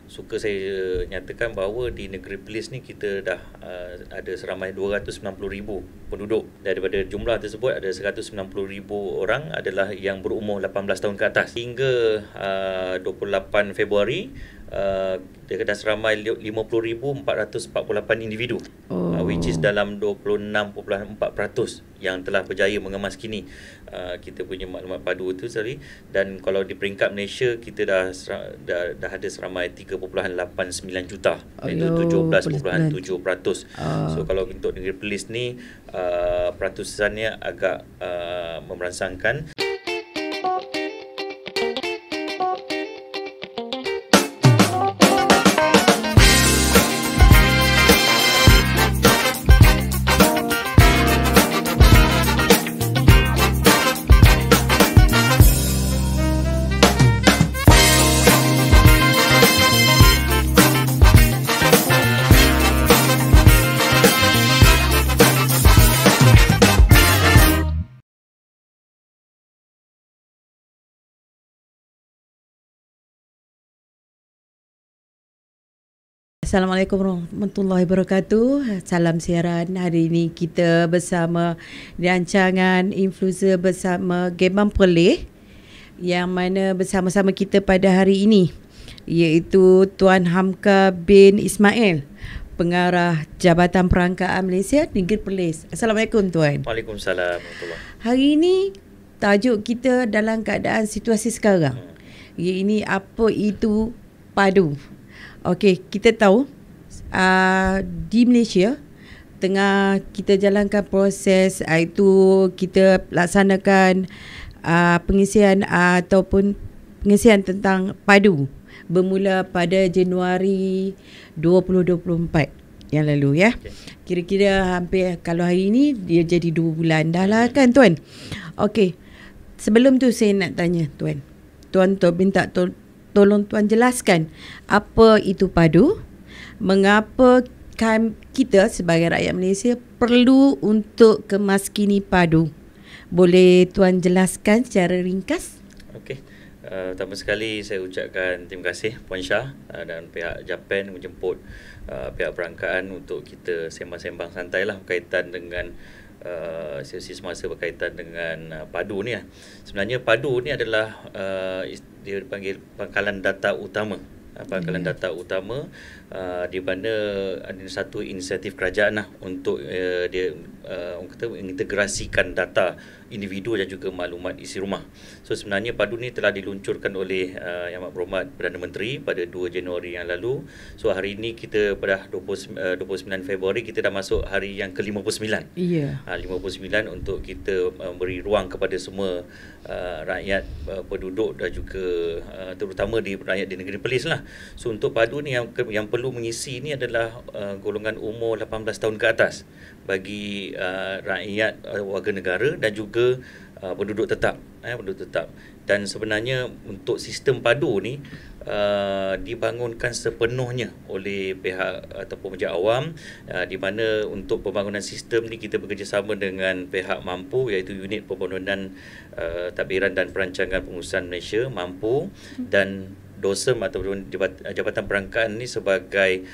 suka saya nyatakan bahawa di negeri Perlis ni kita dah ada seramai 290,000 penduduk. Daripada jumlah tersebut ada 190,000 orang adalah yang berumur 18 tahun ke atas. Hingga 28 Februari dia dah seramai 50,448 individu, which is dalam 26.4% yang telah berjaya mengemas kini kita punya maklumat padu itu tadi. Dan kalau di peringkat Malaysia kita dah ada seramai 3.89 juta, iaitu 17.7%. So kalau untuk negeri Perlis ni peratusannya agak memerangsangkan. Assalamualaikum warahmatullahi wabarakatuh. Salam siaran. Hari ini kita bersama rancangan Influencer bersama Gebang Perlis, yang mana bersama-sama kita pada hari ini iaitu Tuan Hamka bin Ismail, Pengarah Jabatan Perangkaan Malaysia Negeri Perlis. Assalamualaikum Tuan. Waalaikumsalam warahmatullahi. Hari ini tajuk kita dalam keadaan situasi sekarang. Ini apa itu padu. Okey, kita tahu di Malaysia tengah kita jalankan proses iaitu kita laksanakan pengisian ataupun pengisian tentang padu bermula pada Januari 2024 yang lalu ya. Kira-kira hampir, kalau hari ini dia jadi 2 bulan dah lah kan Tuan. Okey, sebelum tu saya nak tanya Tuan. Tuan minta tolong Tuan jelaskan apa itu padu, mengapa kita sebagai rakyat Malaysia perlu untuk kemaskini padu. Boleh Tuan jelaskan secara ringkas? Okey. Pertama sekali saya ucapkan terima kasih Puan Syah dan pihak Japan menjemput pihak perangkaan untuk kita sembang-sembang santai lah berkaitan dengan sesi semasa berkaitan dengan padu ni. Sebenarnya padu ni adalah dia dipanggil pangkalan data utama. Pangkalan data utama di mana ada satu inisiatif kerajaan lah untuk dia orang kata mengintegrasikan data individu dan juga maklumat isi rumah. So sebenarnya padu ni telah diluncurkan oleh Yang Amat Berhormat Perdana Menteri pada 2 Januari yang lalu. So hari ini kita pada 29 Februari kita dah masuk hari yang ke-59. 59 untuk kita beri ruang kepada semua rakyat penduduk dan juga terutama di rakyat di negeri Perlis lah. So untuk padu ni yang perlu mengisi ni adalah golongan umur 18 tahun ke atas bagi rakyat warga negara dan juga penduduk tetap. Dan sebenarnya untuk sistem padu ni dibangunkan sepenuhnya oleh pihak ataupun pejak awam, di mana untuk pembangunan sistem ni kita bekerjasama dengan pihak MAMPU, iaitu Unit Pembangunan Tadbiran dan Perancangan Pengurusan Malaysia MAMPU, dan DOSEM ataupun Jabatan Perangkaan ni sebagai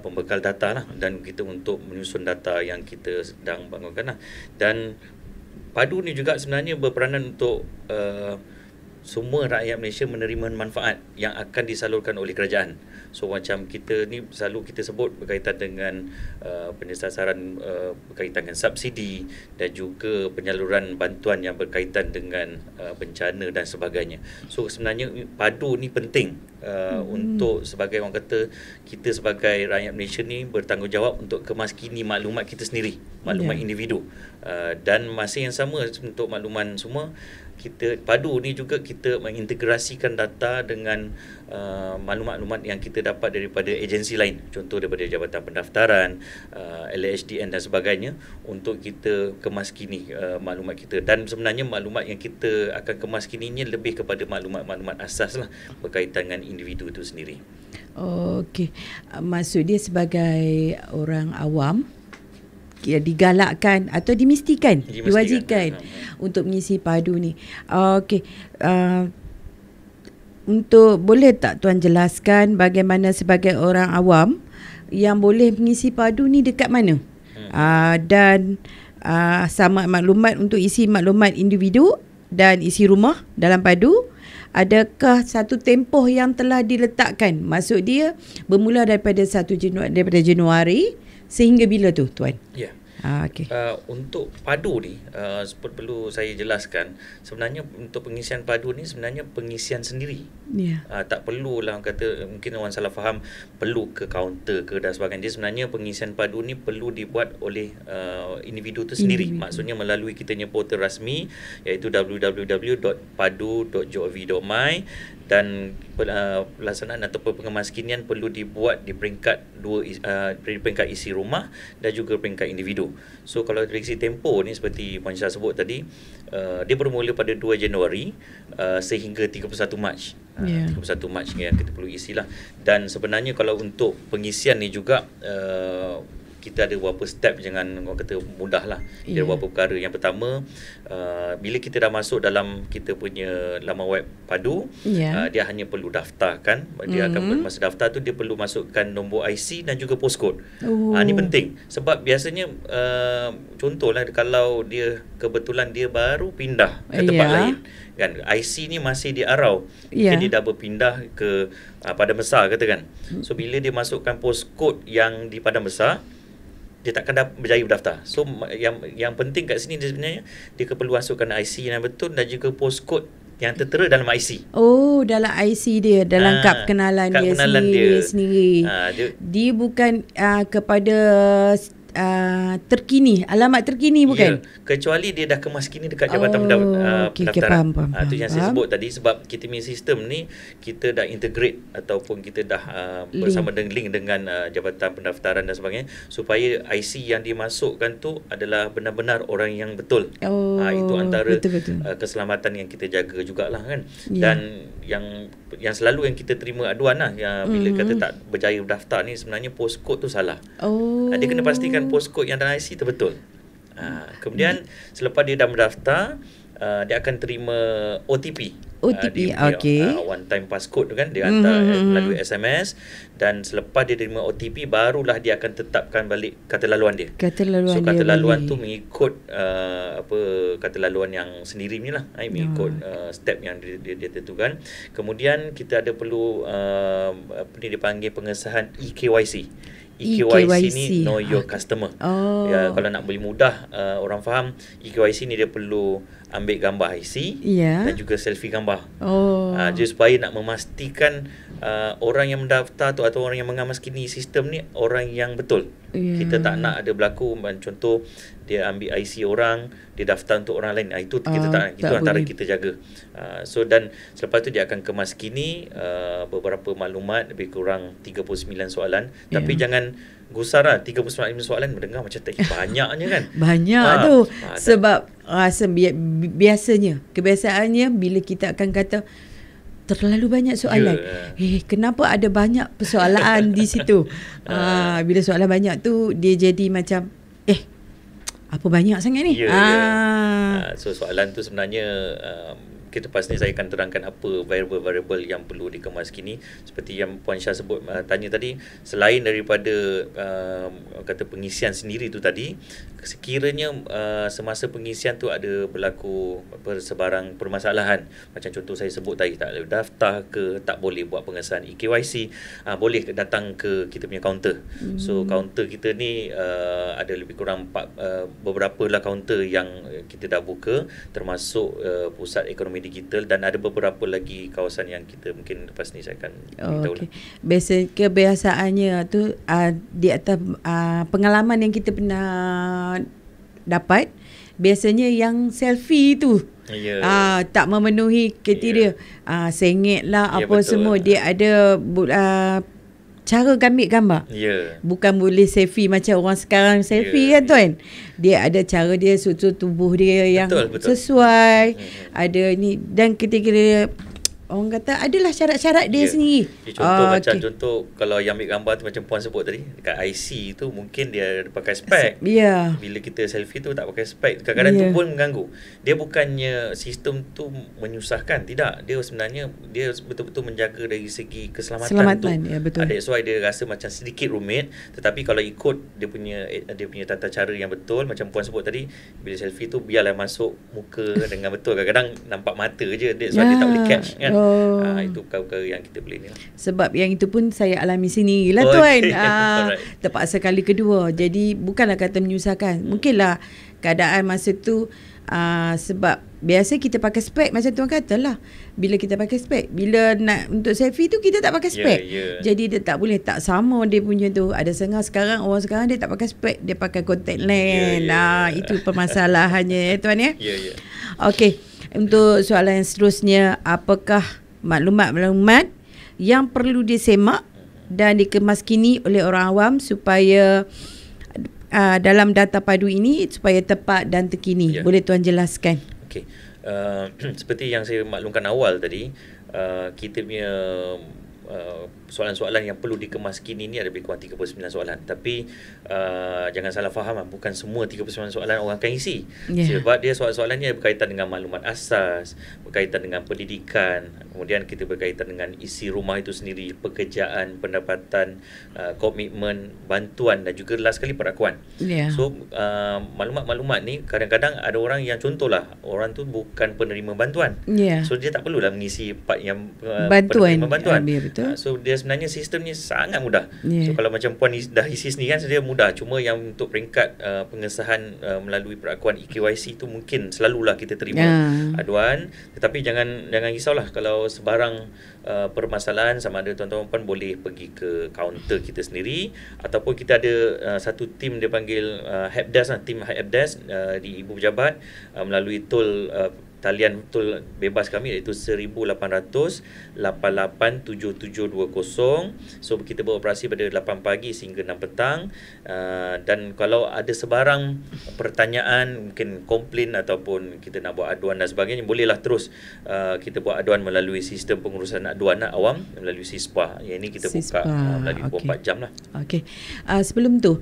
pembekal data lah, dan kita untuk menyusun data yang kita sedang bangunkan lah. Dan padu ni juga sebenarnya berperanan untuk semua rakyat Malaysia menerima manfaat yang akan disalurkan oleh kerajaan. So macam kita ni selalu kita sebut berkaitan dengan penyesaran berkaitan dengan subsidi dan juga penyaluran bantuan yang berkaitan dengan bencana dan sebagainya. So sebenarnya padu ni penting untuk sebagai orang kata kita sebagai rakyat Malaysia ni bertanggungjawab untuk kemaskini maklumat kita sendiri, maklumat individu. Dan masa yang sama untuk makluman semua, kita padu ni juga kita mengintegrasikan data dengan maklumat-maklumat yang kita dapat daripada agensi lain, contoh daripada Jabatan Pendaftaran, LHDN dan sebagainya, untuk kita kemaskini maklumat kita. Dan sebenarnya maklumat yang kita akan kemaskininya lebih kepada maklumat-maklumat asas lah berkaitan dengan individu itu sendiri. Okey, maksud dia sebagai orang awam digalakkan atau diwajibkan untuk mengisi padu ni. Okey, untuk boleh tak Tuan jelaskan bagaimana sebagai orang awam yang boleh mengisi padu ni dekat mana? Dan sama maklumat untuk isi maklumat individu dan isi rumah dalam padu. Adakah satu tempoh yang telah diletakkan? Maksud dia bermula daripada 1 Januari sehingga bila tu Tuan? Ya. Okay. Untuk padu ni perlu saya jelaskan, sebenarnya untuk pengisian padu ni sebenarnya pengisian sendiri. Tak perlulah kata, mungkin orang salah faham perlu ke kaunter ke dan sebagainya. Dia sebenarnya pengisian padu ni perlu dibuat oleh individu tu sendiri. Maksudnya melalui kita punya portal rasmi iaitu www.padu.gov.my, dan pelaksanaan ataupun pengemaskinian perlu dibuat di peringkat peringkat isi rumah dan juga peringkat individu. So kalau dari segi tempoh ni seperti Puan Syah sebut tadi, dia bermula pada 2 Januari sehingga 31 Mac. 31 Mac yang kita perlu isilah. Dan sebenarnya kalau untuk pengisian ni juga kita ada beberapa step, jangan orang kata mudah lah. Dia ada beberapa perkara. Yang pertama, bila kita dah masuk dalam kita punya laman web padu, dia hanya perlu daftarkan. Dia akan masa daftar tu dia perlu masukkan nombor IC dan juga postcode. Ini penting sebab biasanya contohlah kalau dia kebetulan dia baru pindah ke tempat lain kan, IC ni masih di Arau, dia dah berpindah ke Padang Besar katakan. So bila dia masukkan postcode yang di Padang Besar, dia takkan berjaya berdaftar. So yang penting kat sini dia sebenarnya dia perlu masukkan IC yang betul dan juga postcode yang tertera dalam IC. Dalam IC dia, dalam kad kenalan dia sendiri. Dia bukan kepada terkini, alamat terkini bukan? Kecuali dia dah kemas kini dekat Jabatan Pendaftaran. Itu yang saya sebut tadi, sebab kita punya sistem ni kita dah integrate ataupun kita dah bersama dengan link dengan Jabatan Pendaftaran dan sebagainya, supaya IC yang dimasukkan tu adalah benar-benar orang yang betul. Itu antara keselamatan yang kita jaga jugalah kan. Dan yang selalu yang kita terima aduan lah bila kata tak berjaya berdaftar ni, sebenarnya postcode tu salah. Dia kena pastikan postcode yang dalam IC tu betul. Kemudian selepas dia dah mendaftar, dia akan terima OTP. One time passcode tu kan, dia hantar melalui SMS, dan selepas dia terima OTP barulah dia akan tetapkan balik kata laluan dia. Kata laluan tu mengikut kata laluan yang sendiri ni lah, mengikut step yang dia tentukan. Kemudian kita ada perlu dia dipanggil pengesahan EKYC. EKYC ni Know Your Customer. Kalau nak boleh mudah orang faham, EKYC ni dia perlu ambil gambar IC dan juga selfie gambar. Just supaya nak memastikan orang yang mendaftar tu atau orang yang mengemaskini sistem ni orang yang betul. Kita tak nak ada berlaku contoh dia ambil IC orang, dia daftar untuk orang lain. Itu kita tak, itu antara boleh. Kita jaga. So dan selepas tu dia akan kemaskini beberapa maklumat, lebih kurang 39 soalan. Tapi jangan gusar lah, 39 soalan mendengar macam tak banyaknya kan. Banyak tu. Sebab rasa biasanya, kebiasaannya bila kita akan kata terlalu banyak soalan. Kenapa ada banyak persoalan di situ? Bila soalan banyak tu dia jadi macam apa banyak sangat ni? So soalan tu sebenarnya kita pasti saya akan terangkan apa variable-variable yang perlu dikemas kini. Seperti yang Puan Syah sebut tanya tadi, selain daripada kata pengisian sendiri tu tadi, sekiranya semasa pengisian tu ada berlaku sebarang permasalahan, macam contoh saya sebut tadi, tak boleh daftar ke, tak boleh buat pengesahan EKYC, boleh datang ke kita punya kaunter. So kaunter kita ni ada lebih kurang beberapa lah kaunter yang kita dah buka, termasuk Pusat Ekonomi Digital, dan ada beberapa lagi kawasan yang kita mungkin lepas ni saya akan beritahu lah. Kebiasaannya tu di atas pengalaman yang kita pernah dapat, biasanya yang selfie tu tak memenuhi kriteria, sengit lah apa semua. Dia ada cara ambil gambar. Bukan boleh selfie macam orang sekarang selfie kan tuan. Dia ada cara dia, struktur tubuh dia yang betul. Sesuai. Ada ni, dan ketika dia orang kata adalah syarat-syarat dia sendiri. Contoh macam contoh kalau yang ambil gambar tu macam puan sebut tadi, dekat IC tu mungkin dia pakai spek. Bila kita selfie tu tak pakai spek, kadang-kadang tu pun mengganggu. Dia bukannya sistem tu menyusahkan, tidak. Dia sebenarnya dia betul-betul menjaga dari segi keselamatan tu. Betul. That's why dia rasa macam sedikit rumit, tetapi kalau ikut dia punya tata cara yang betul, macam puan sebut tadi, bila selfie tu biarlah masuk muka dengan betul. Kadang-kadang nampak mata je, that's why dia tak boleh catch kan. Itu perkara yang kita boleh ni lah. Sebab yang itu pun saya alami sendirilah tuan. Terpaksa kali kedua. Jadi bukanlah kata menyusahkan. Mungkinlah keadaan masa tu sebab biasa kita pakai spek macam tuan katalah. Bila kita pakai spek, bila nak untuk selfie tu kita tak pakai spek. Jadi dia tak boleh, tak sama dia punya tu. Ada setengah orang sekarang dia tak pakai spek, dia pakai contact lens. Itu permasalahannya tuan ya. Okey, untuk soalan yang seterusnya, apakah maklumat-maklumat yang perlu disemak dan dikemaskini oleh orang awam supaya dalam data padu ini supaya tepat dan terkini? Boleh tuan jelaskan? Okey. Seperti yang saya maklumkan awal tadi, kita punya soalan-soalan yang perlu dikemaskini ini ada lebih kurang 39 soalan. Tapi jangan salah faham, bukan semua 39 soalan orang akan isi. Sebab dia soalan-soalannya berkaitan dengan maklumat asas, berkaitan dengan pendidikan, kemudian kita berkaitan dengan isi rumah itu sendiri, pekerjaan, pendapatan, komitmen, bantuan dan juga last sekali perakuan. So maklumat-maklumat ni kadang-kadang ada orang yang, contohlah, orang tu bukan penerima bantuan. So dia tak perlulah mengisi part yang penerima bantuan. So dia sebenarnya sistemnya sangat mudah. So kalau macam puan dah isi sendiri kan, dia mudah. Cuma yang untuk peringkat pengesahan melalui perakuan EKYC tu mungkin selalulah kita terima aduan. Tetapi jangan risaulah kalau sebarang permasalahan, sama ada tuan-tuan puan boleh pergi ke kaunter kita sendiri, ataupun kita ada satu tim dia panggil helpdesk, tim helpdesk di Ibu Pejabat melalui tool talian tol bebas kami, iaitu 1800 887720. So kita beroperasi pada 8 pagi sehingga 6 petang. Dan kalau ada sebarang pertanyaan, mungkin komplain ataupun kita nak buat aduan dan sebagainya, bolehlah terus kita buat aduan melalui sistem pengurusan aduan awam melalui SISPA. Yang ini kita buka melalui 24 jam lah. Okey. Sebelum tu,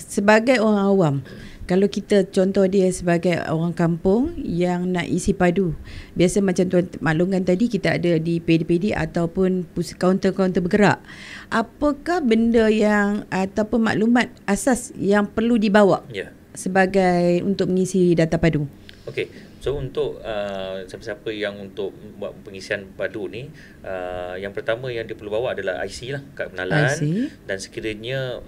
sebagai orang awam, kalau kita contoh dia sebagai orang kampung yang nak isi padu, biasa macam tuan maklumkan tadi, kita ada di PD-PD ataupun kaunter-kaunter bergerak. Apakah benda yang ataupun maklumat asas yang perlu dibawa sebagai untuk mengisi data padu? Okey, so untuk siapa-siapa yang untuk buat pengisian padu ni, yang pertama yang dia perlu bawa adalah IC lah, kad pengenalan. Dan sekiranya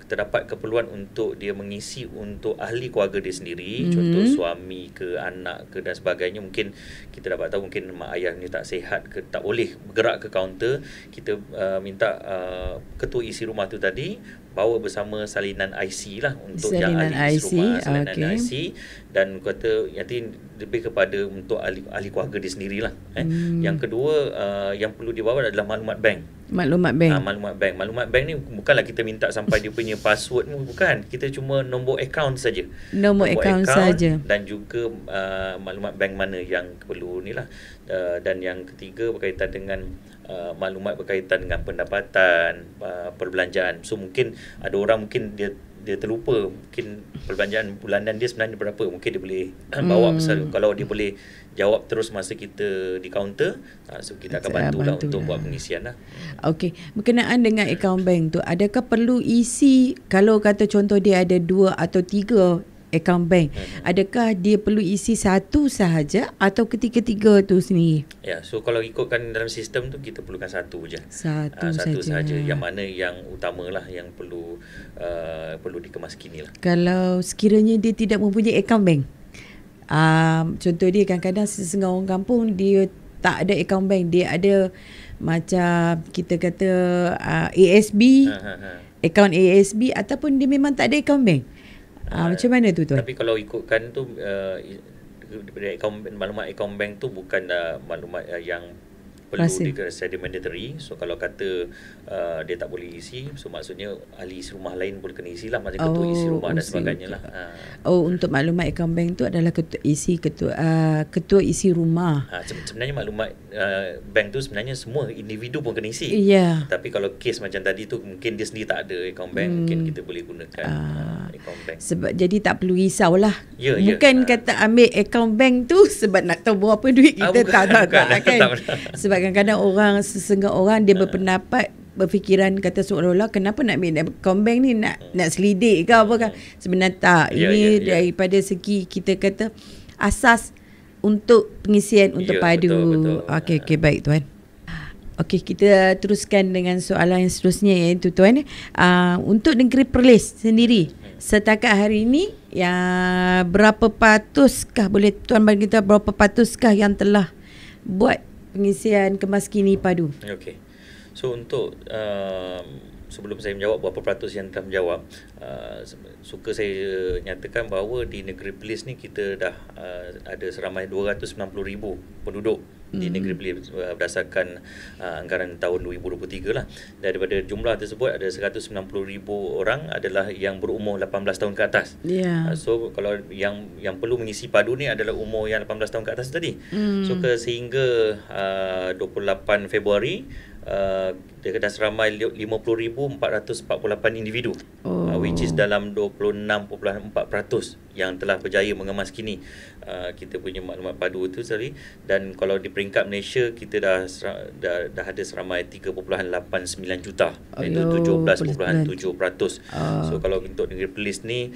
terdapat keperluan untuk dia mengisi untuk ahli keluarga dia sendiri, contoh suami ke anak ke dan sebagainya, mungkin kita dapat tahu mungkin mak ayah ni tak sihat ke, tak boleh bergerak ke kaunter, kita minta ketua isi rumah tu tadi bawa bersama salinan IC lah untuk yang ahli isi rumah, salinan IC, dan kata nanti lebih kepada untuk ahli keluarga dia sendirilah. Yang kedua yang perlu dibawa adalah maklumat bank. Maklumat bank ni bukanlah kita minta sampai dia punya password, bukan. Kita cuma nombor akaun saja. Nombor akaun saja. Dan juga maklumat bank mana yang perlu ni lah. Dan yang ketiga berkaitan dengan maklumat berkaitan dengan pendapatan, perbelanjaan. So mungkin ada orang mungkin dia terlupa mungkin perbelanjaan bulanan dia sebenarnya berapa, mungkin dia boleh bawa besar. Kalau dia boleh jawab terus masa kita di kaunter, so kita akan bantulah untuk buat pengisian lah. Okey, berkenaan dengan akaun bank tu, adakah perlu isi, kalau kata contoh dia ada 2 atau 3 akaun bank, adakah dia perlu isi satu sahaja atau ketiga-tiga tu sendiri? So kalau ikutkan dalam sistem tu, kita perlukan satu je. Satu sahaja. Yang mana yang utamalah yang perlu dikemaskini lah. Kalau sekiranya dia tidak mempunyai akaun bank, contoh dia kadang-kadang setengah orang kampung dia tak ada akaun bank, dia ada macam kita kata ASB, akaun ASB, ataupun dia memang tak ada akaun bank. Macam mana tu tuan? Tapi kalau ikutkan tu maklumat akaun bank tu bukan maklumat yang perlu Rasa. sedia mandatory. So kalau kata dia tak boleh isi, so maksudnya ahli isi rumah lain boleh kena isi lah, maksudnya ketua isi rumah dan sebagainya lah. Untuk maklumat akaun bank tu adalah ketua isi rumah. Sebenarnya maklumat bank tu sebenarnya semua individu pun kena isi. Ya. Tapi kalau kes macam tadi tu mungkin dia sendiri tak ada akaun bank, mungkin kita boleh gunakan akaun bank. Sebab jadi tak perlu risaulah. Ya, Bukan kata ambil akaun bank tu sebab nak tahu berapa duit kita, bukan, tak kan. tak. Sebab kadang-kadang setengah orang dia berpendapat, berfikiran kata seolah-olah kenapa nak ambil akaun bank ni, nak selidik ke apa kan. Sebenarnya tak. Ini daripada segi kita kata asas untuk pengisian untuk padu. Betul. Okey, baik tuan. Okey, kita teruskan dengan soalan yang seterusnya, iaitu tuan, untuk Negeri Perlis sendiri setakat hari ini, berapa patuskah, boleh tuan bagi kita berapa patuskah yang telah buat pengisian kemaskini padu? Okey. So untuk sebelum saya menjawab berapa peratus yang telah menjawab, suka saya nyatakan bahawa di Negeri Perlis ni kita dah ada seramai 290,000 penduduk di Negeri Perlis berdasarkan anggaran tahun 2023 lah. Daripada jumlah tersebut ada 190,000 orang adalah yang berumur 18 tahun ke atas. So kalau yang perlu mengisi padu ni adalah umur yang 18 tahun ke atas tadi. So sehingga 28 Februari dia dah seramai 50,448 individu, which is dalam 26.4% yang telah berjaya mengemas kini kita punya maklumat padu itu tadi. Dan kalau di peringkat Malaysia kita dah ada seramai 3.89 juta, iaitu 17.7%. So kalau untuk Negeri Perlis ni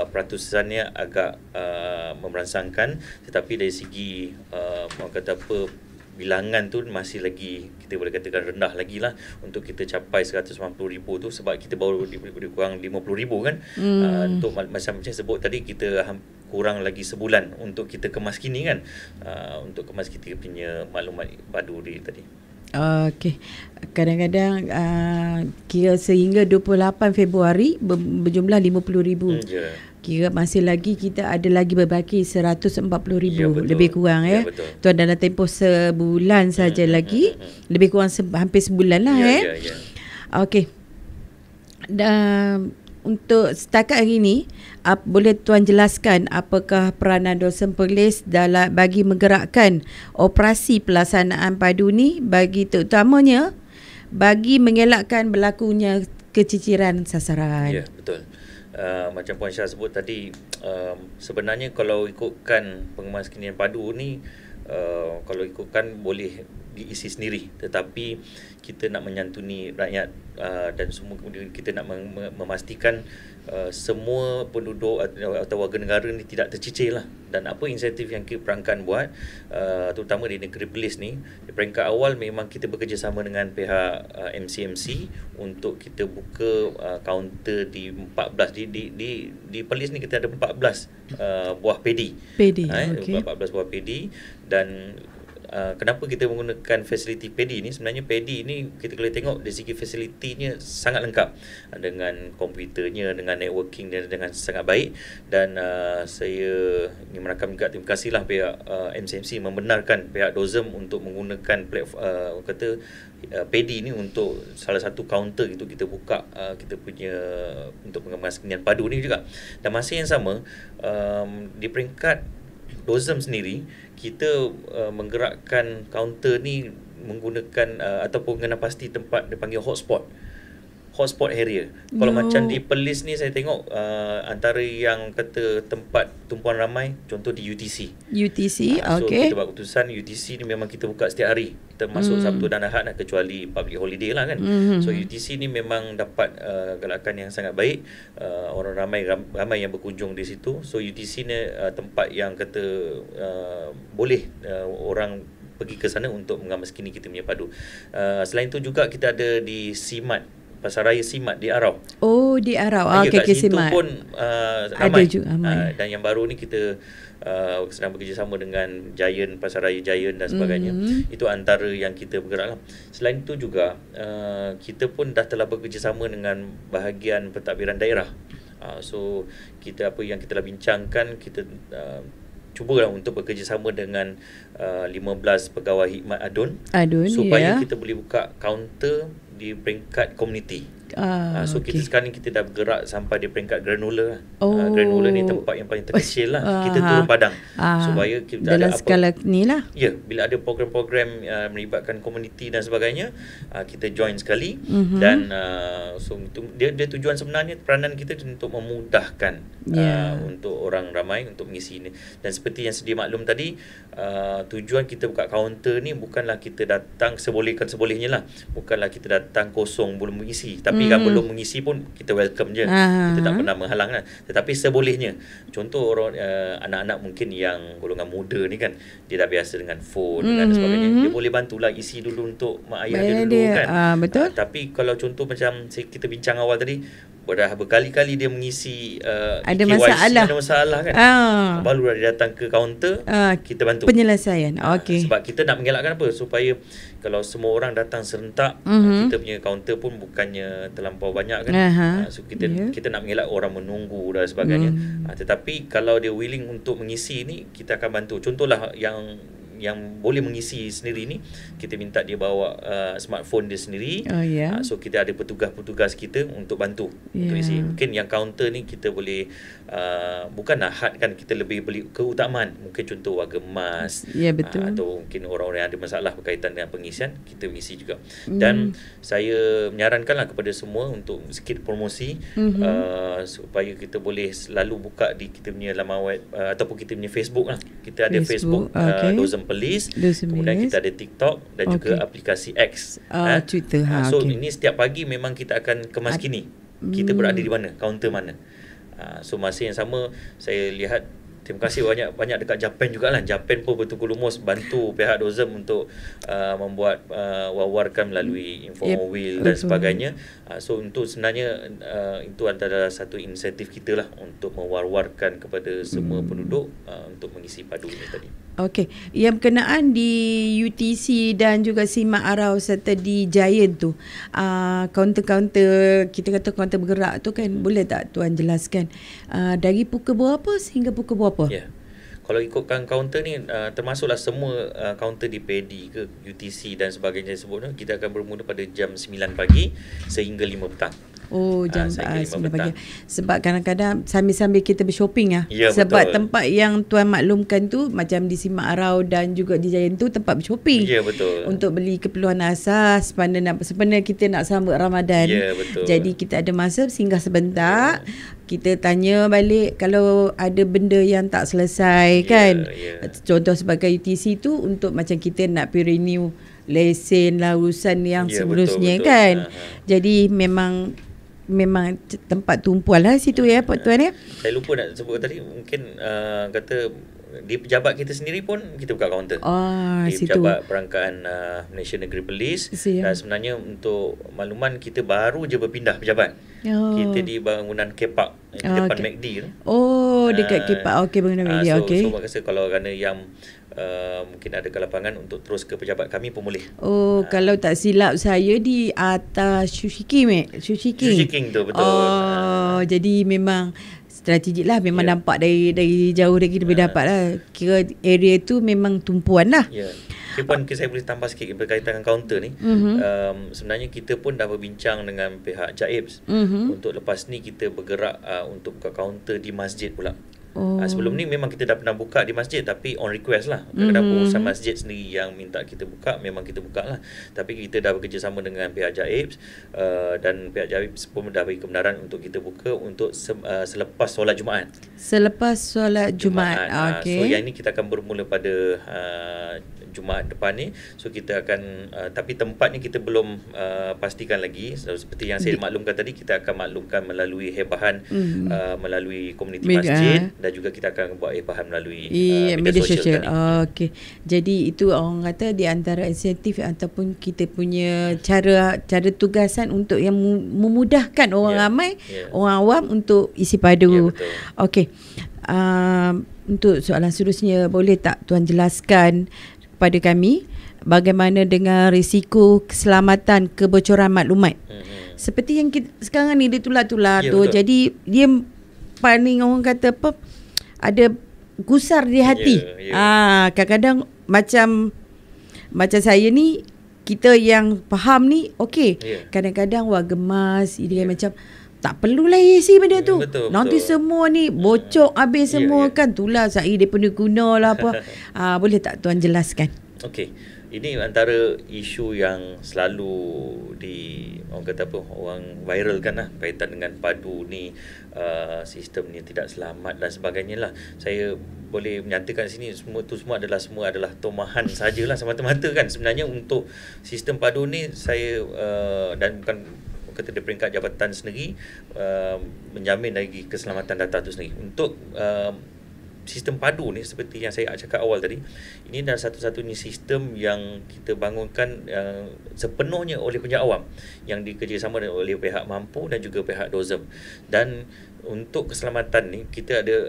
peratusannya agak memerangsangkan, tetapi dari segi orang kata apa, bilangan tu masih lagi kita boleh katakan rendah lagi lah untuk kita capai 190,000 tu, sebab kita baru lebih kurang 50,000 kan. Untuk macam sebut tadi, kita kurang lagi sebulan untuk kita kemas kini kan, untuk kemas kita punya maklumat padu tadi. Okey. Kadang-kadang kira sehingga 28 Februari berjumlah 50,000. Kira masih lagi kita ada lagi berbaki 140,000 lebih kurang Tuan, dalam tempoh sebulan saja lagi, lebih kurang hampir sebulan lah Okey. Dan untuk setakat hari ini, boleh tuan jelaskan apakah peranan Dosen Perlis dalam bagi menggerakkan operasi pelaksanaan padu ni, bagi terutamanya bagi mengelakkan berlakunya keciciran sasaran? Ya, betul. Macam Puan Syah sebut tadi, sebenarnya kalau ikutkan pengemaskinian padu ni, kalau ikutkan boleh diisi sendiri, tetapi kita nak menyantuni rakyat dan semua, kemudian kita nak memastikan semua penduduk atau warga negara ni tidak tercicir lah. Dan apa insentif yang perangkan buat, terutama di Negeri Perlis ni, di peringkat awal memang kita bekerjasama dengan pihak MCMC untuk kita buka kaunter di 14 di Perlis ni. Kita ada 14 buah pedi. 14 buah pedi. Dan kenapa kita menggunakan fasiliti pedi ni? Sebenarnya pedi ni kita boleh tengok dari segi fasilitinya sangat lengkap, dengan komputernya, dengan networking dia dengan sangat baik. Dan saya ingin merakam juga terima kasihlah pihak MCMC membenarkan pihak DOSEM untuk menggunakan platform pedi ni untuk salah satu kaunter itu kita buka kita punya untuk pengemaskinian padu ni juga. Dan masa yang sama di peringkat DOSEM sendiri, kita menggerakkan kaunter ni menggunakan ataupun kena pasti tempat dia panggil hotspot area. Kalau macam di Perlis ni saya tengok antara yang kata tempat tumpuan ramai, contoh di UTC. So kita buat keputusan UTC ni memang kita buka setiap hari, termasuk Sabtu dan Ahad lah, kecuali public holiday lah kan. So UTC ni memang dapat galakan yang sangat baik, orang ramai yang berkunjung di situ. So UTC ni tempat yang kata boleh orang pergi ke sana untuk mengemas kini kita punya padu. Selain tu juga kita ada di Simat, Pasaraya Simat di Arau. Di Arau. Kat situ Simat pun ramai. Ada juga ramai. Dan yang baru ni kita sedang bekerjasama dengan Giant, Pasaraya Giant dan sebagainya. Itu antara yang kita bergerak lah. Selain itu juga kita pun dah telah bekerjasama dengan bahagian pentadbiran daerah. So kita apa yang kita telah bincangkan, kita cubalah untuk bekerjasama dengan 15 pegawai khidmat ADUN Adun, supaya kita boleh buka kaunter di peringkat komuniti. So kita sekarang ni kita dah bergerak sampai di peringkat granular. Granular ni tempat yang paling terkecil lah. Kita turun padang supaya kita dalam ada skala ni lah. Ya, bila ada program-program melibatkan komuniti dan sebagainya, kita join sekali. Dan so dia tujuan sebenarnya peranan kita untuk memudahkan untuk orang ramai untuk mengisi ini. Dan seperti yang sedia maklum tadi, tujuan kita buka kaunter ni bukanlah kita datang sebolehnya lah. Bukanlah kita datang kosong belum mengisi, tapi kan belum mengisi pun kita welcome je. Kita tak pernah menghalang lah. Tetapi sebolehnya, contoh orang anak-anak mungkin yang golongan muda ni kan, dia dah biasa dengan phone dan sebagainya, dia boleh bantulah isi dulu untuk mak ayah dia dulu kan. Betul. Tapi kalau contoh macam kita bincang awal tadi, dah berkali-kali dia mengisi ada KYC, masalah. ada masalah kan, baru dia datang ke kaunter, kita bantu penyelesaian. Sebab kita nak mengelakkan apa, supaya kalau semua orang datang serentak, kita punya kaunter pun bukannya terlampau banyak kan. So kita nak mengelak orang menunggu dan sebagainya. Tetapi kalau dia willing untuk mengisi ni, kita akan bantu. Contohlah yang boleh mengisi sendiri ni, kita minta dia bawa smartphone dia sendiri. So kita ada petugas-petugas kita untuk bantu untuk isi. Mungkin yang kaunter ni kita boleh bukanlah had kan, kita lebih beli keutamaan. Mungkin contoh warga emas, betul. Atau mungkin orang-orang yang ada masalah berkaitan dengan pengisian, kita mengisi juga. Dan saya menyarankanlah kepada semua untuk sikit promosi, supaya kita boleh selalu buka di kita punya laman web ataupun kita punya Facebook lah. Kita ada Facebook Dozem Police, kemudian kita ada TikTok dan juga aplikasi X, Twitter. So ini setiap pagi memang kita akan kemas kini kita berada di mana, kaunter mana. So masa yang sama saya lihat, terima kasih banyak dekat Japan jugalah. Japan pun betul-betul lumus bantu pihak Dozem untuk membuat wawarkan melalui Infomobile dan sebagainya. So untuk sebenarnya itu adalah satu insentif kita lah untuk mewar-warkan kepada semua penduduk untuk mengisi padu ini tadi. Okey, yang berkenaan di UTC dan juga Simak Arau serta di Giant tu, kaunter-kaunter, kita kata kaunter bergerak tu kan, boleh tak Tuan jelaskan dari pukul berapa sehingga pukul berapa? Ya. Kalau ikutkan kaunter ni, termasuklah semua kaunter di PADI ke UTC dan sebagainya sebutnya, kita akan bermula pada jam 9 pagi sehingga 5 petang. Jam 9 pagi. Sebab kadang-kadang sambil-sambil kita bershopping lah. Betul. Sebab tempat yang Tuan maklumkan tu, macam di Simak Arau dan juga di Giant tu, tempat bershopping. Betul. Untuk beli keperluan asas sebenarnya kita nak sambut Ramadan. Betul. Jadi kita ada masa singgah sebentar. Kita tanya balik kalau ada benda yang tak selesai kan. Contoh sebagai UTC tu, untuk macam kita nak renew lesen lah, urusan yang seterusnya kan. Jadi memang tempat tumpuan lah situ Pak Tuan ya. Saya lupa nak sebut tadi, mungkin kata di pejabat kita sendiri pun kita buka kaunter. Di situ. Pejabat Perangkaan Malaysia Negeri Police. Dan sebenarnya untuk makluman, kita baru je berpindah pejabat. Kita di bangunan Kepak di depan MACD tu. Dekat Kepak. Bangunan MACD. So maksud kalau kerana yang mungkin ada kelapangan untuk terus ke pejabat kami pun boleh. Kalau tak silap saya di atas Sushi King tu, betul. Jadi memang strategik lah. Memang nampak dari jauh kita boleh dapat lah. Kira area tu memang tumpuan lah. Mungkin saya boleh tambah sikit berkaitan dengan kaunter ni. Sebenarnya kita pun dah berbincang dengan pihak JAIBS untuk lepas ni kita bergerak untuk buka kaunter di masjid pula. Sebelum ni memang kita dah pernah buka di masjid, tapi on request lah. Kadang-kadang urusan masjid sendiri yang minta kita buka, memang kita buka lah. Tapi kita dah bekerjasama dengan pihak JAIBS, dan pihak JAIBS pun dah bagi kebenaran untuk kita buka untuk selepas solat Jumaat. Selepas solat Jumaat. So yang ni kita akan bermula pada Jumaat depan ni. So kita akan tapi tempat ni kita belum pastikan lagi. So, seperti yang saya maklumkan tadi, kita akan maklumkan melalui hebahan melalui komuniti masjid, dan juga kita akan buat hebahan melalui media sosial. Jadi itu orang kata di antara insentif ataupun kita punya cara tugasan untuk yang memudahkan orang ramai, orang awam untuk isi padu. Untuk soalan seterusnya, boleh tak Tuan jelaskan kepada kami bagaimana dengan risiko keselamatan kebocoran maklumat? Seperti yang kita, sekarang ni dia tular-tular tu. Betul. Jadi dia paling orang kata ada gusar di hati. Kadang-kadang macam saya ni, kita yang faham ni okey. Kadang-kadang gemas, dia macam tak perlulah isi benda tu. Nanti semua ni bocor habis semua kan. Itulah saya dia punya guna lah apa. Boleh tak tuan jelaskan? Okey. Ini antara isu yang selalu orang viralkan lah berkaitan dengan padu ni, sistem ni tidak selamat dan sebagainya lah. Saya boleh menyatakan sini semua adalah tomahan sajalah semata-mata kan. Sebenarnya untuk sistem padu ni saya dan bukan kata di peringkat jabatan sendiri menjamin lagi keselamatan data tu sendiri. Untuk sistem padu ni seperti yang saya cakap awal tadi, ini adalah satu-satunya sistem yang kita bangunkan sepenuhnya oleh pihak awam yang dikerjasama oleh pihak mampu dan juga pihak DOSM. Dan untuk keselamatan ni kita ada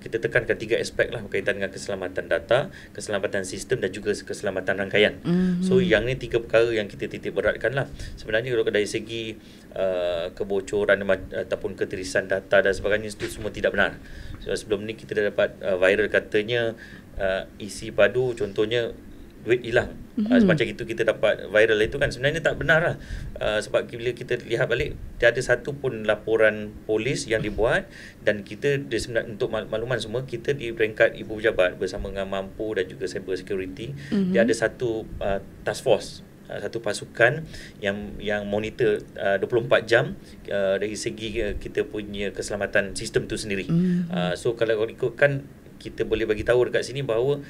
kita tekankan 3 aspek lah berkaitan dengan keselamatan data, keselamatan sistem dan juga keselamatan rangkaian. So yang ni 3 perkara yang kita titik beratkan lah. Sebenarnya kalau dari segi kebocoran ataupun ketirisan data dan sebagainya itu semua tidak benar. Sebelum ni kita dah dapat viral katanya isi padu contohnya duit hilang. Macam itu kita dapat viral itu kan, sebenarnya tak benar lah. Sebab bila kita lihat balik, tiada satu pun laporan polis yang dibuat, dan kita untuk makluman semua, kita di peringkat ibu pejabat bersama dengan mampu dan juga cyber security, dia ada satu task force, satu pasukan yang monitor 24 jam dari segi kita punya keselamatan sistem tu sendiri. So kalau ikutkan, kita boleh bagi tahu dekat sini bahawa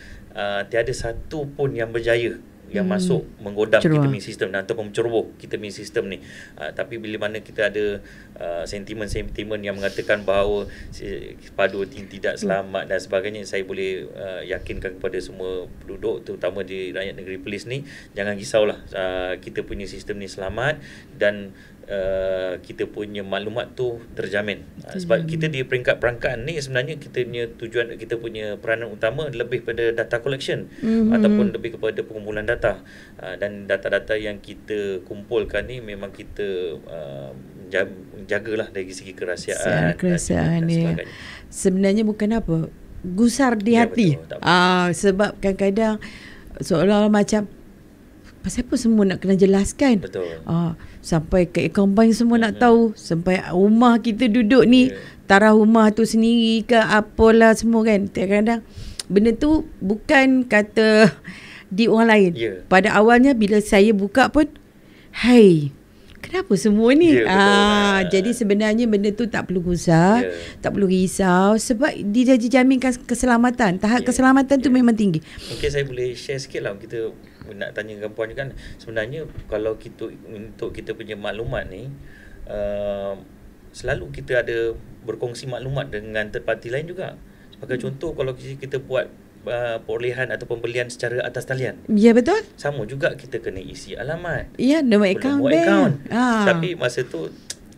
tiada satu pun yang berjaya yang masuk menggodam kita punya sistem ataupun menceroboh kita punya sistem ni. Tapi bila mana kita ada sentimen-sentimen yang mengatakan bahawa padu tidak selamat dan sebagainya, saya boleh yakinkan kepada semua penduduk terutama di rakyat negeri Perlis ni, jangan risaulah, kita punya sistem ni selamat dan kita punya maklumat tu terjamin. Sebab kita di peringkat perangkaan ni sebenarnya kita punya tujuan, kita punya peranan utama lebih pada data collection ataupun lebih kepada pengumpulan data, dan data-data yang kita kumpulkan ni memang kita jagalah dari segi kerahsiaan dan sebagainya. Sebenarnya bukan apa, gusar di hati. Betul, sebab kadang-kadang seolah-olah macam pasal apa semua nak kena jelaskan. Betul. Sampai ke akaun bank semua nak tahu, sampai rumah kita duduk ni, taraf rumah tu sendiri ke apalah semua kan. Kadang-kadang benda tu bukan kata di orang lain. Pada awalnya bila saya buka pun, kenapa semua ni? Jadi sebenarnya benda tu tak perlu gusar, tak perlu risau, sebab dia jaminkan keselamatan. Tahap keselamatan tu memang tinggi. Mungkin saya boleh share sikit lah. Kita nak tanya dengan puan kan, sebenarnya kalau untuk kita punya maklumat ni, selalu kita ada berkongsi maklumat dengan third party lain juga. Sebagai contoh, kalau kita buat perolehan atau pembelian secara atas talian, ya betul, sama juga kita kena isi alamat, nombor akaun bank. Tapi masa tu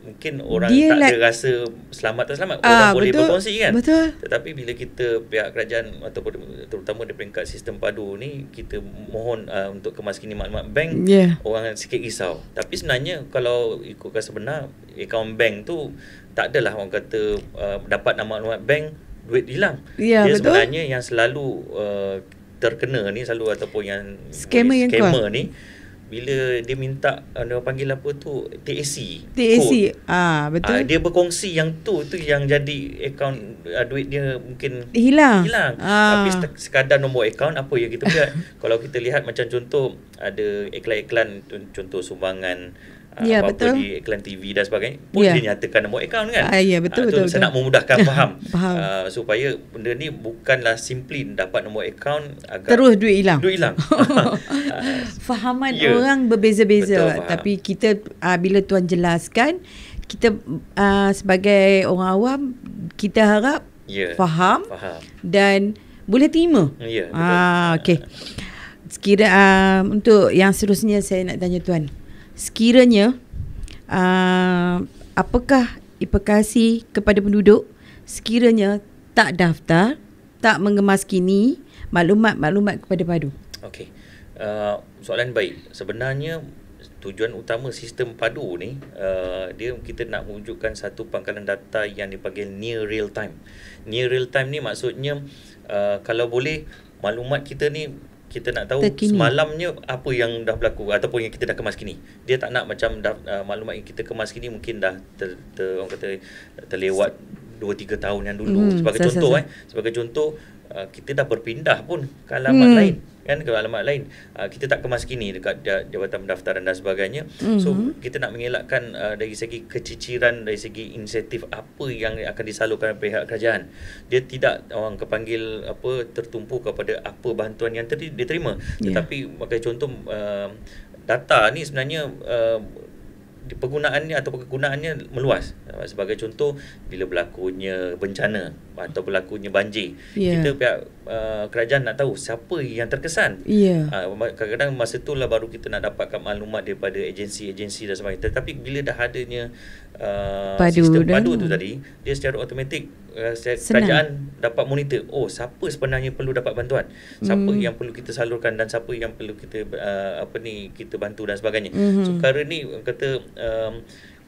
mungkin orang dia tak ada rasa selamat tak selamat, orang boleh berkongsi kan. Betul. Tetapi bila kita pihak kerajaan ataupun terutama di peringkat sistem padu ni, kita mohon untuk kemaskini maklumat bank, orang sikit risau. Tapi sebenarnya kalau ikutkan sebenar, akaun bank tu tak adalah orang kata dapat nama maklumat bank duit hilang. Dia betul. Sebenarnya yang selalu terkena ni selalu ataupun yang scammer ni, bila dia minta, dia panggil apa tu, TAC. Betul. Dia berkongsi yang tu yang jadi akaun duit dia mungkin hilang. Tapi sekadar nombor akaun apa yang kita buat. Kalau kita lihat macam contoh, ada iklan-iklan contoh sumbangan apa-apa di iklan TV dan sebagainya, pun dia nyatakan nombor akaun kan. Betul. Saya nak memudahkan faham. Supaya benda ni bukanlah simply dapat nombor akaun terus duit hilang. Fahaman orang berbeza-beza. Tapi kita bila tuan jelaskan, kita sebagai orang awam, kita harap faham dan boleh terima. Okey. Untuk yang seterusnya saya nak tanya tuan, sekiranya apakah implikasi kepada penduduk sekiranya tak daftar, tak mengemaskini maklumat-maklumat kepada padu? Okey. Soalan baik. Sebenarnya tujuan utama sistem padu ni, dia kita nak wujudkan satu pangkalan data yang dipanggil near real time. Near real time ni maksudnya kalau boleh maklumat kita ni kita nak tahu terkini, semalamnya apa yang dah berlaku ataupun yang kita dah kemas kini. Dia tak nak macam maklumat yang kita kemas kini mungkin dah orang kata terlewat 2-3 tahun yang dulu. Sebagai contoh kita dah berpindah pun ke alamat lain, kan, ke alamat lain. Kita tak kemas kini dekat Jabatan Pendaftaran dan sebagainya. So kita nak mengelakkan dari segi keciciran, dari segi insentif apa yang akan disalurkan pihak kerajaan. Dia tidak orang kepanggil tertumpu kepada apa bantuan yang diterima. Tetapi sebagai contoh, data ni sebenarnya penggunaannya atau kegunaannya meluas. Sebagai contoh, bila berlakunya bencana atau berlakunya banjir, kita pihak kerajaan nak tahu siapa yang terkesan. Kadang-kadang masa itulah baru kita nak dapatkan maklumat daripada agensi-agensi dan sebagainya. Tetapi bila dah adanya sistem padu tu tadi, dia secara automatik kerajaan dapat monitor, siapa sebenarnya perlu dapat bantuan, siapa yang perlu kita salurkan dan siapa yang perlu kita kita bantu dan sebagainya. So perkara ni kata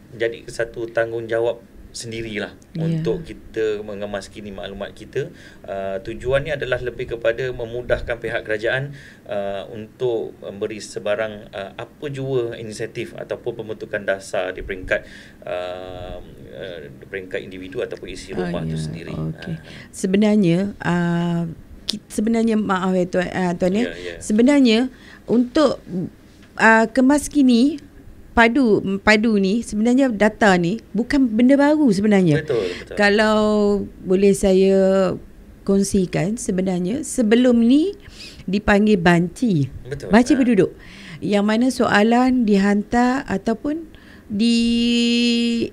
jadi satu tanggungjawab sendirilah untuk kita mengemas kini maklumat kita. Tujuannya adalah lebih kepada memudahkan pihak kerajaan untuk memberi sebarang apa jua inisiatif ataupun pembentukan dasar di peringkat individu ataupun isi rumah itu sendiri. Sebenarnya maaf tuan ya. Sebenarnya untuk kemas kini padu ni, sebenarnya data ni bukan benda baru sebenarnya. Betul. Kalau boleh saya kongsikan, sebenarnya sebelum ni dipanggil banci. Banci penduduk. Yang mana soalan dihantar ataupun di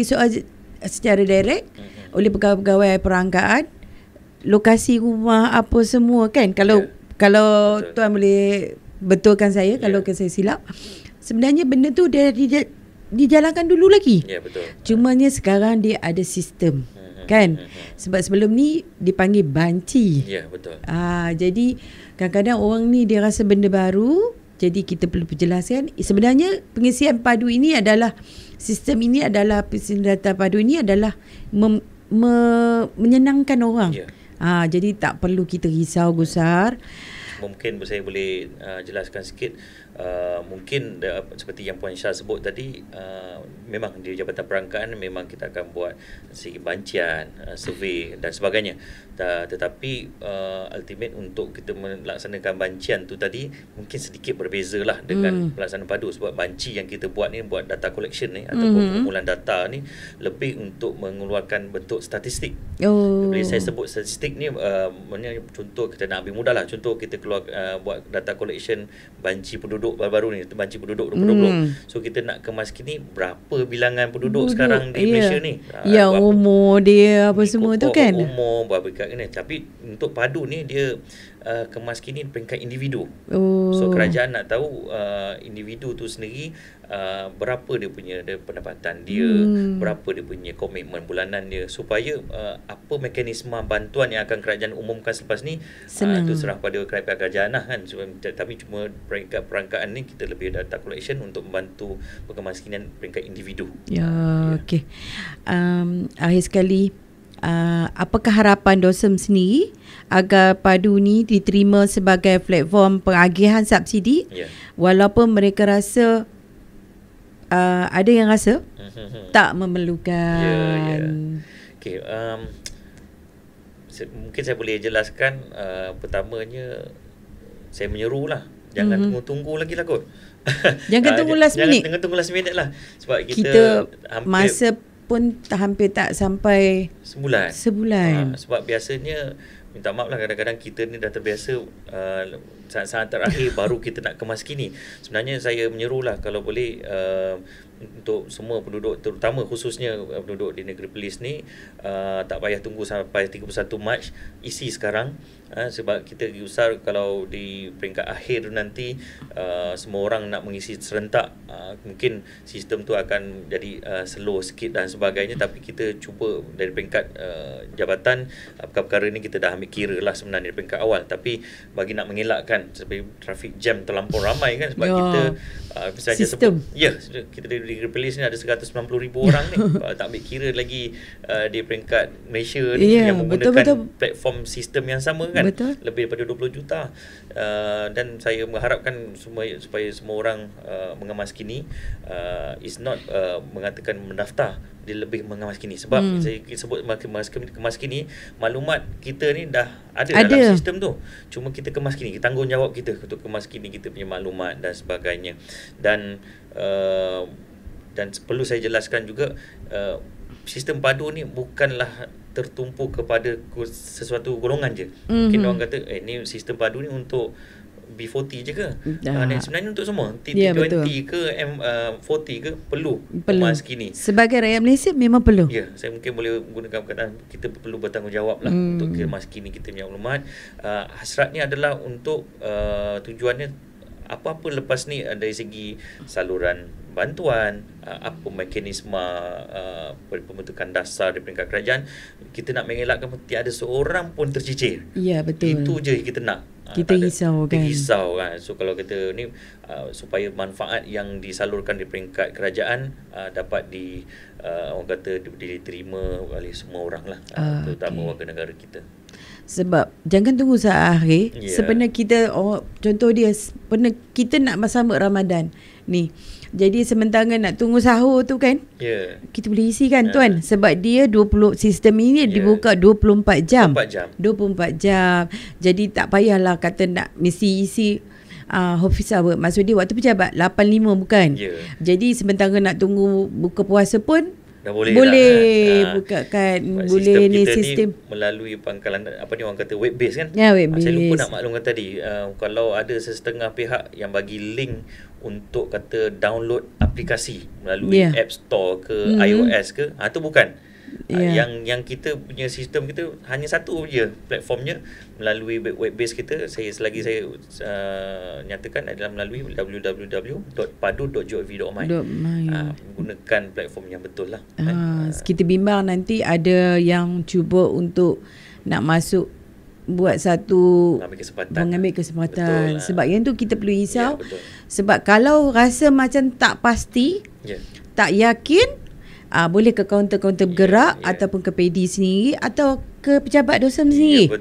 soal secara direct oleh pegawai-pegawai perangkaan, lokasi rumah apa semua, kan. Kalau tuan boleh betulkan saya kalau saya silap. Sebenarnya benda tu dia dijalankan dulu lagi. Betul. Cumanya sekarang dia ada sistem. Kan? Sebab sebelum ni dipanggil banci. Betul. Jadi kadang-kadang orang ni dia rasa benda baru, jadi kita perlu perjelaskan. Sebenarnya pengisian padu ini adalah sistem data padu ini adalah menyenangkan orang. Jadi tak perlu kita risau gusar. Mungkin saya boleh jelaskan sikit. Mungkin seperti yang Puan Syah sebut tadi, memang di Jabatan Perangkaan memang kita akan buat segi bancian, survey dan sebagainya. Tetapi ultimate untuk kita melaksanakan bancian tu tadi mungkin sedikit berbezalah dengan pelaksanaan padu. Sebab banci yang kita buat ni, buat data collection ni ataupun pengumpulan data ni, lebih untuk mengeluarkan bentuk statistik. Bila saya sebut statistik ni, contoh kita nak ambil mudah lah. Contoh kita keluar buat data collection banci penduduk baru-baru ni, banci penduduk 2020. So kita nak kemas kini berapa bilangan penduduk sekarang di Malaysia ni. Yang umur dia apa semua tu, kan. Umur berapa ni. Tapi untuk padu ni dia kemas kini peringkat individu. So kerajaan nak tahu individu tu sendiri berapa dia punya pendapatan dia, berapa dia punya komitmen bulanan dia, supaya apa mekanisme bantuan yang akan kerajaan umumkan selepas ni itu serah pada pihak kerajaan lah, kan. Tapi cuma peringkat perangkaan ni kita lebih data collection untuk membantu pengemaskinan peringkat individu. Okey. Akhir sekali, apakah harapan DOSM sendiri agar padu ni diterima sebagai platform pengagihan subsidi, walaupun mereka rasa ada yang rasa tak memerlukan. Okey, mungkin saya boleh jelaskan. Pertamanya saya menyerulah, jangan tunggu lagi lah kot. Jangan tunggu last minute. Jangan tunggu last minute lah. Sebab kita masa pun hampir tak sampai sebulan. Sebab biasanya, minta maaf lah, kadang-kadang kita ni dah terbiasa saat-saat terakhir baru kita nak kemas kini. Sebenarnya saya menyerulah kalau boleh untuk semua penduduk, terutama khususnya penduduk di Negeri Perlis ni, tak payah tunggu sampai 31 Mac, isi sekarang. Sebab kita usar kalau di peringkat akhir nanti semua orang nak mengisi serentak, mungkin sistem tu akan jadi slow sikit dan sebagainya. Tapi kita cuba dari peringkat jabatan, perkara-perkara ni kita dah ambil kira lah sebenarnya dari peringkat awal. Tapi bagi nak mengelakkan kan, sebab traffic jam terlampau ramai kan, sebab Ya. kita saja Sistem. kita di Perlis ni ada 190,000 orang ni. Tak ambil kira lagi di peringkat Malaysia ni Ya, yang menggunakan betul. platform sistem yang sama kan. Betul. Lebih daripada 20 juta. Dan saya mengharapkan supaya semua orang mengemas kini, is not mengatakan mendaftar, dia lebih mengemas kini, sebab saya sebut kemas kini, maklumat kita ni dah ada dalam sistem tu, cuma kita kemas kini, tanggungjawab kita untuk kemas kini kita punya maklumat dan sebagainya. Dan perlu saya jelaskan juga, sistem padu ni bukanlah tertumpu kepada sesuatu golongan je. Mungkin orang kata ni sistem padu ni untuk B40 je ke? Dan sebenarnya untuk semua, T20 ke M40 ke perlu kemas kini. Sebagai rakyat Malaysia memang perlu. Ya, saya mungkin boleh gunakan perkataan kita perlu bertanggungjawab lah untuk kemas kini kita punya maklumat. Hasratnya adalah untuk tujuannya apa-apa lepas ni dari segi saluran bantuan, apa mekanisme pembentukan dasar di peringkat kerajaan, kita nak mengelakkan tiada seorang pun tercicir. Ya, betul. Itu je kita nak. Kita risau kan. Risau kan. So kalau kita ni supaya manfaat yang disalurkan di peringkat kerajaan dapat orang kata diterima oleh semua orang lah, terutama warga negara kita. Sebab jangan tunggu saat akhir. Sebenarnya kita contoh dia, kita nak bersambut Ramadan ni. Jadi sementara nak tunggu sahur tu kan, kita boleh isi kan tuan, sebab dia sistem ini dibuka 24 jam. 24 jam. Jadi tak payahlah kata nak mesti isi office hour. Maksud dia waktu pejabat 8.5 bukan. Jadi sementara nak tunggu buka puasa pun dah boleh buka kan. Boleh ni sistem ni melalui pangkalan orang kata web base kan. Ya, web base. Saya lupa nak maklumkan tadi, kalau ada setengah pihak yang bagi link untuk kata download aplikasi melalui App Store ke iOS ke, tu bukan. Yang kita punya sistem kita hanya satu je platformnya, melalui web base kita. Selagi saya nyatakan adalah melalui www.padu.gov.my. Gunakan platform yang betul lah. Kita bimbang nanti ada yang cuba untuk nak masuk buat satu mengambil kesempatan. Sebab yang tu kita perlu risau. Sebab kalau rasa macam tak pasti, tak yakin, boleh ke kaunter-kaunter bergerak ataupun ke PD sendiri atau ke pejabat dosen sendiri.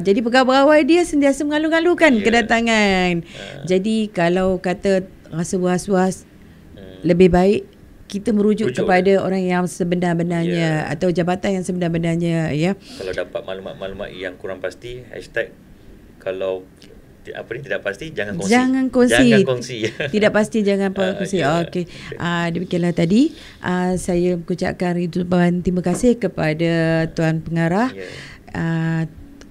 Jadi pegawai dia sentiasa mengalu-alukan kedatangan. Jadi kalau kata rasa was-was, lebih baik kita merujuk kepada orang yang sebenar-benarnya atau jabatan yang sebenar-benarnya Kalau dapat maklumat-maklumat yang kurang pasti, kalau tidak pasti jangan kongsi. Tidak pasti jangan kongsi. Okey. Demikianlah tadi saya mengucapkan ribuan terima kasih kepada Tuan Pengarah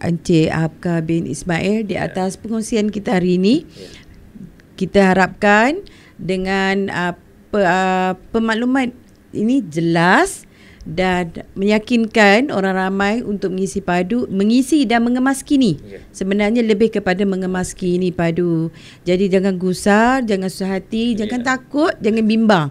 Encik Hapkah bin Ismail di atas pengongsian kita hari ini. Kita harapkan dengan pemakluman ini jelas dan meyakinkan orang ramai untuk mengisi dan mengemas kini. Sebenarnya lebih kepada mengemas kini padu. Jadi jangan gusar, jangan susah hati, jangan takut, jangan bimbang.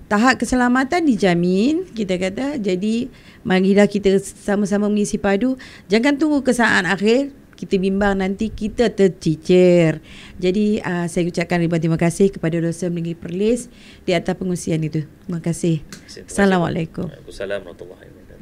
Tahap keselamatan dijamin, kita kata. Jadi marilah kita sama-sama mengisi padu. Jangan tunggu ke saat akhir kita bimbang, nanti kita tercicir. Jadi saya ucapkan ribuan terima kasih kepada Dosen Negeri Perlis di atas pengungsian itu. Terima kasih. Assalamualaikum. Waalaikumsalam warahmatullahi wabarakatuh.